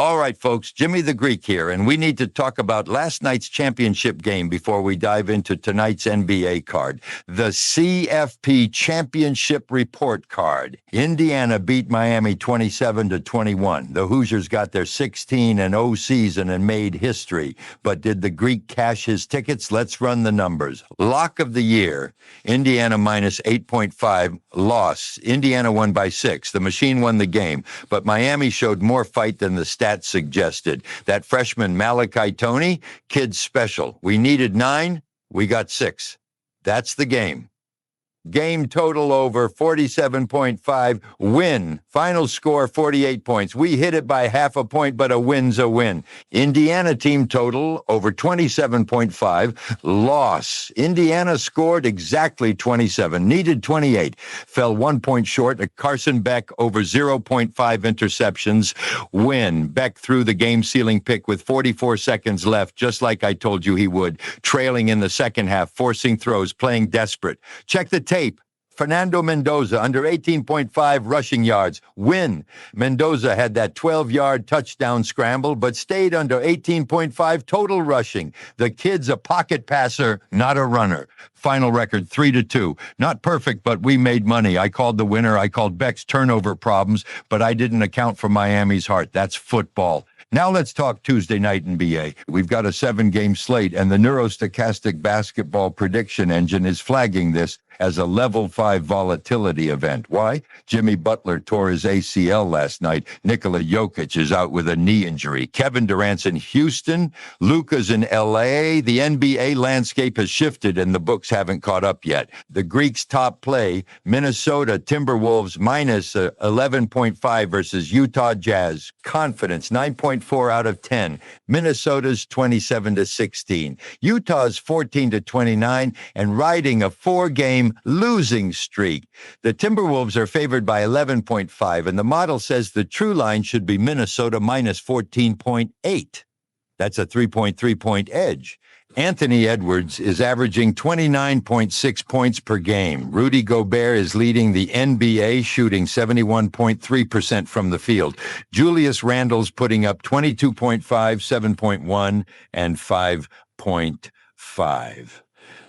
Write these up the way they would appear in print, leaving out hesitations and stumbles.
All right, folks, Jimmy the Greek here, and we need to talk about last night's championship game before we dive into tonight's NBA card. The CFP Championship report card. Indiana beat Miami 27-21. The Hoosiers got their 16-0 season and made history. But did the Greek cash his tickets? Let's run the numbers. Lock of the year, Indiana minus 8.5, loss. Indiana won by 6. The machine won the game, but Miami showed more fight than the stats suggested. That freshman Malachi Toney, kid's special. We needed 9, we got 6. That's the game. Game total over 47.5, win. Final score 48 points. We hit it by half a point, but a win's a win. Indiana team total over 27.5, loss. Indiana scored exactly 27, needed 28, fell 1 point short. Carson Beck over 0.5 interceptions, win. Beck threw the game-sealing pick with 44 seconds left, just like I told you he would, trailing in the second half, forcing throws, playing desperate. Check the tape. Fernando Mendoza under 18.5 rushing yards, win. Mendoza had that 12-yard touchdown scramble, but stayed under 18.5 total rushing. The kid's a pocket passer, not a runner. Final record 3-2. Not perfect, but we made money. I called the winner. I called Beck's turnover problems, but I didn't account for Miami's heart. That's football. Now let's talk Tuesday night NBA. We've got a 7-game slate, and the neurostochastic basketball prediction engine is flagging this as a level 5 volatility event. Why? Jimmy Butler tore his ACL last night. Nikola Jokić is out with a knee injury. Kevin Durant's in Houston. Luka's in LA. The NBA landscape has shifted, and the books haven't caught up yet. The Greeks' top play, Minnesota Timberwolves minus 11.5 versus Utah Jazz. Confidence, 9.4 out of 10. Minnesota's 27-16. Utah's 14-29, and riding a 4-game losing streak. The Timberwolves are favored by 11.5, and the model says the true line should be Minnesota minus 14.8. That's a 3.3-point edge. Anthony Edwards is averaging 29.6 points per game. Rudy Gobert is leading the NBA, shooting 71.3% from the field. Julius Randle's putting up 22.5, 7.1, and 5.5.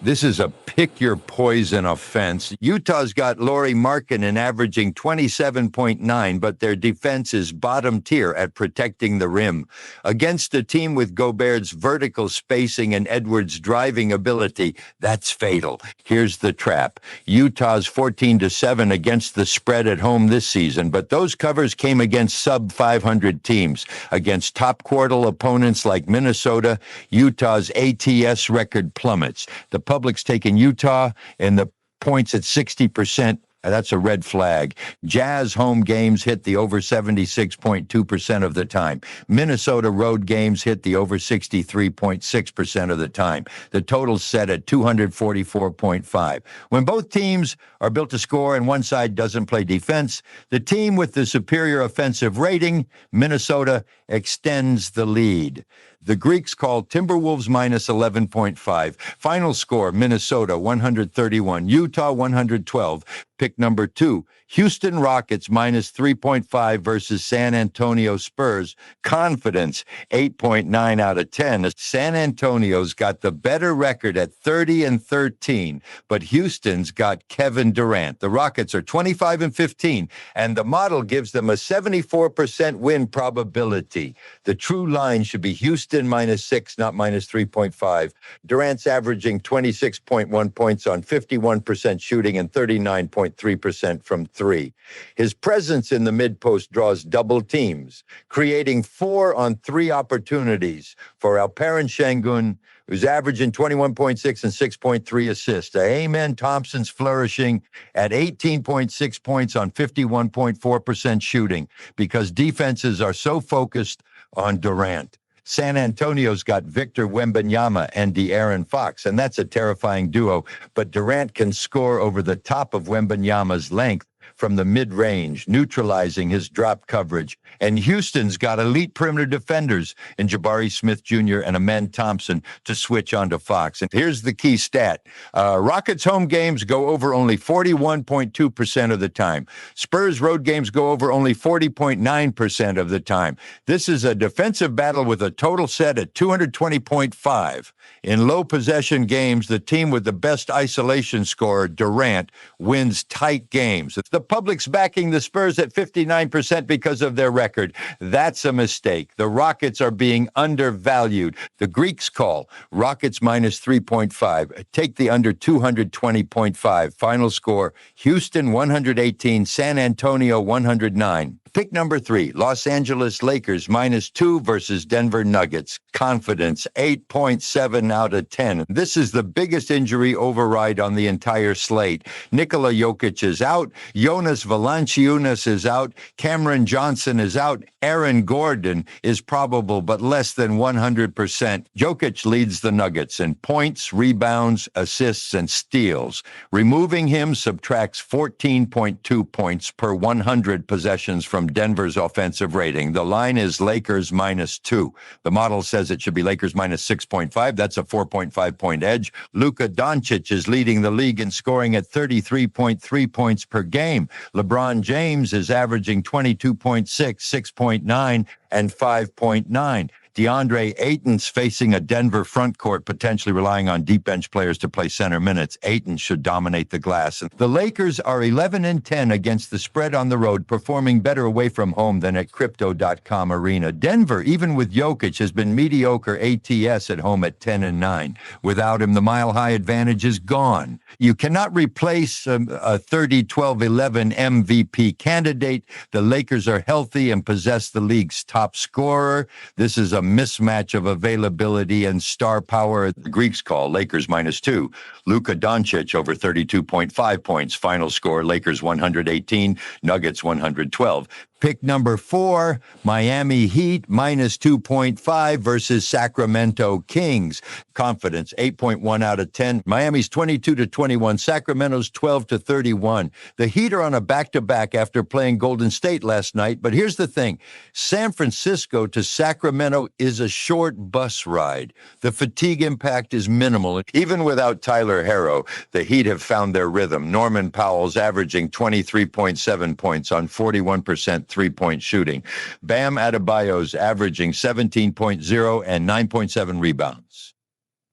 This is a pick-your-poison offense. Utah's got Lauri Markkanen averaging 27.9, but their defense is bottom tier at protecting the rim. Against a team with Gobert's vertical spacing and Edwards' driving ability, that's fatal. Here's the trap. Utah's 14-7 against the spread at home this season, but those covers came against sub-500 teams. Against top-quartile opponents like Minnesota, Utah's ATS record plummets. The public's taking Utah and the points at 60%. That's a red flag. Jazz home games hit the over 76.2% of the time. Minnesota road games hit the over 63.6% of the time. The total's set at 244.5. When both teams are built to score and one side doesn't play defense, the team with the superior offensive rating, Minnesota, extends the lead. The Greeks call Timberwolves minus 11.5. Final score, Minnesota 131, Utah 112. Pick number 2, Houston Rockets minus 3.5 versus San Antonio Spurs. Confidence, 8.9 out of 10. San Antonio's got the better record at 30-13, but Houston's got Kevin Durant. The Rockets are 25-15, and the model gives them a 74% win probability. The true line should be Houston minus 6, not minus 3.5. Durant's averaging 26.1 points on 51% shooting and 39.3% from 3. His presence in the mid-post draws double teams, creating 4 on 3 opportunities for Alperen Şengün, who's averaging 21.6 and 6.3 assists. Amen Thompson's flourishing at 18.6 points on 51.4% shooting because defenses are so focused on Durant. San Antonio's got Victor Wembanyama and De'Aaron Fox, and that's a terrifying duo, but Durant can score over the top of Wembanyama's length from the mid-range, neutralizing his drop coverage. And Houston's got elite perimeter defenders in Jabari Smith Jr. and Amen Thompson to switch onto Fox. And here's the key stat. Rockets home games go over only 41.2% of the time. Spurs road games go over only 40.9% of the time. This is a defensive battle with a total set at 220.5. In low possession games, the team with the best isolation scorer, Durant, wins tight games. The public's backing the Spurs at 59% because of their record. That's a mistake. The Rockets are being undervalued. The Greeks call Rockets minus 3.5. Take the under 220.5. Final score, Houston 118, San Antonio 109. Pick number 3, Los Angeles Lakers minus 2 versus Denver Nuggets. Confidence, 8.7 out of 10. This is the biggest injury override on the entire slate. Nikola Jokić is out. Jonas Valanciunas is out. Cameron Johnson is out. Aaron Gordon is probable, but less than 100%. Jokić leads the Nuggets in points, rebounds, assists, and steals. Removing him subtracts 14.2 points per 100 possessions from Denver's offensive rating. The line is Lakers minus 2. The model says it should be Lakers minus 6.5. That's a 4.5 point edge. Luka Doncic is leading the league in scoring at 33.3 points per game. LeBron James is averaging 22.6, 6.9, and 5.9. DeAndre Ayton's facing a Denver front court, potentially relying on deep bench players to play center minutes. Ayton should dominate the glass. The Lakers are 11-10 against the spread on the road, performing better away from home than at Crypto.com Arena. Denver, even with Jokić, has been mediocre ATS at home at 10-9. Without him, the mile-high advantage is gone. You cannot replace a 30-12-11 MVP candidate. The Lakers are healthy and possess the league's top scorer. This is a mismatch of availability and star power. The Greeks call Lakers minus 2. Luka Doncic over 32.5 points. Final score, Lakers 118, Nuggets 112. Pick number 4, Miami Heat minus 2.5 versus Sacramento Kings. Confidence, 8.1 out of 10. Miami's 22-21. Sacramento's 12-31. The Heat are on a back-to-back after playing Golden State last night. But here's the thing. San Francisco to Sacramento is a short bus ride. The fatigue impact is minimal. Even without Tyler Herro, the Heat have found their rhythm. Norman Powell's averaging 23.7 points on 41% three-point shooting. Bam Adebayo's averaging 17.0 and 9.7 rebounds.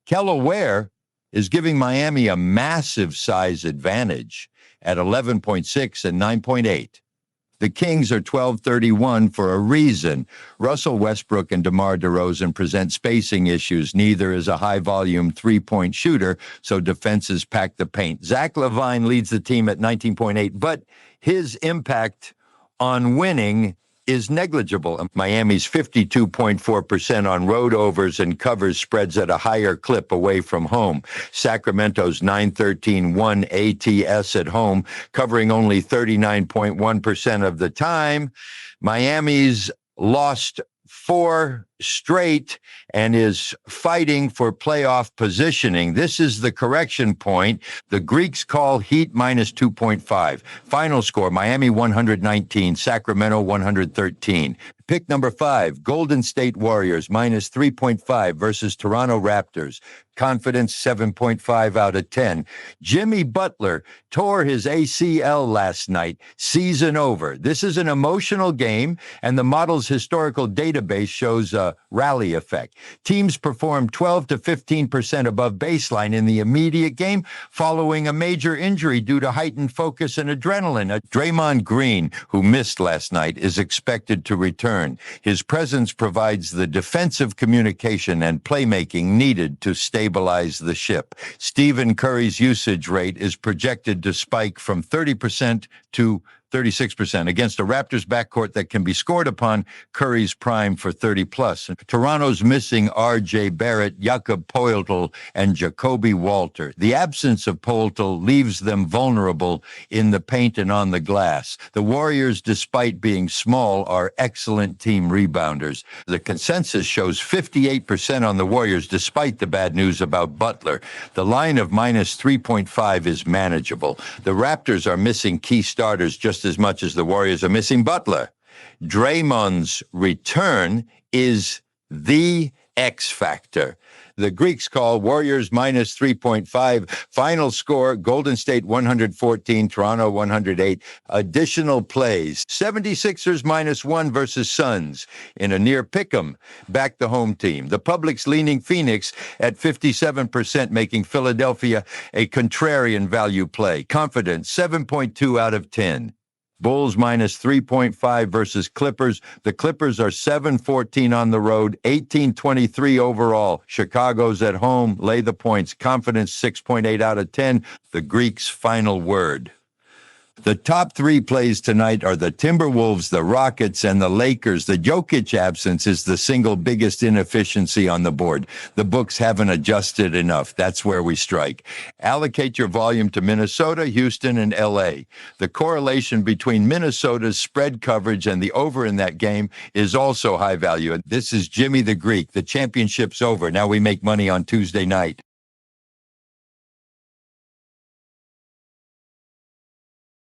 Kelly Ware is giving Miami a massive size advantage at 11.6 and 9.8. The Kings are 12-31 for a reason. Russell Westbrook and DeMar DeRozan present spacing issues. Neither is a high-volume three-point shooter, so defenses pack the paint. Zach LaVine leads the team at 19.8, but his impact on winning is negligible. Miami's 52.4% on road overs and covers spreads at a higher clip away from home. Sacramento's 9-13-1 ATS at home, covering only 39.1% of the time. Miami's lost 4 straight and is fighting for playoff positioning. This is the correction point. The Greeks call Heat minus 2.5. Final score, Miami 119, Sacramento 113. Pick number 5, Golden State Warriors minus 3.5 versus Toronto Raptors. Confidence 7.5 out of 10. Jimmy Butler tore his ACL last night. Season over. This is an emotional game, and the model's historical database shows a rally effect. Teams perform 12 to 15% above baseline in the immediate game following a major injury due to heightened focus and adrenaline. Draymond Green, who missed last night, is expected to return. His presence provides the defensive communication and playmaking needed to stabilize the ship. Stephen Curry's usage rate is projected to spike from 30% to 36% against a Raptors backcourt that can be scored upon. Curry's prime for 30-plus. Toronto's missing R.J. Barrett, Jakob Poeltl, and Jacoby Walter. The absence of Poeltl leaves them vulnerable in the paint and on the glass. The Warriors, despite being small, are excellent team rebounders. The consensus shows 58% on the Warriors, despite the bad news about Butler. The line of minus 3.5 is manageable. The Raptors are missing key starters just just as much as the Warriors are missing Butler. Draymond's return is the X factor. The Greeks call Warriors minus 3.5. Final score, Golden State 114, Toronto 108. Additional plays, 76ers -1 versus Suns in a near pick'em. Back the home team. The public's leaning Phoenix at 57%, making Philadelphia a contrarian value play. Confidence, 7.2 out of 10. Bulls minus 3.5 versus Clippers. The Clippers are 7-14 on the road, 18-23 overall. Chicago's at home. Lay the points. Confidence 6.8 out of 10. The Greeks' final word. The top three plays tonight are the Timberwolves, the Rockets, and the Lakers. The Jokic absence is the single biggest inefficiency on the board. The books haven't adjusted enough. That's where we strike. Allocate your volume to Minnesota, Houston, and LA. The correlation between Minnesota's spread coverage and the over in that game is also high value. This is Jimmy the Greek. The championship's over. Now we make money on Tuesday night.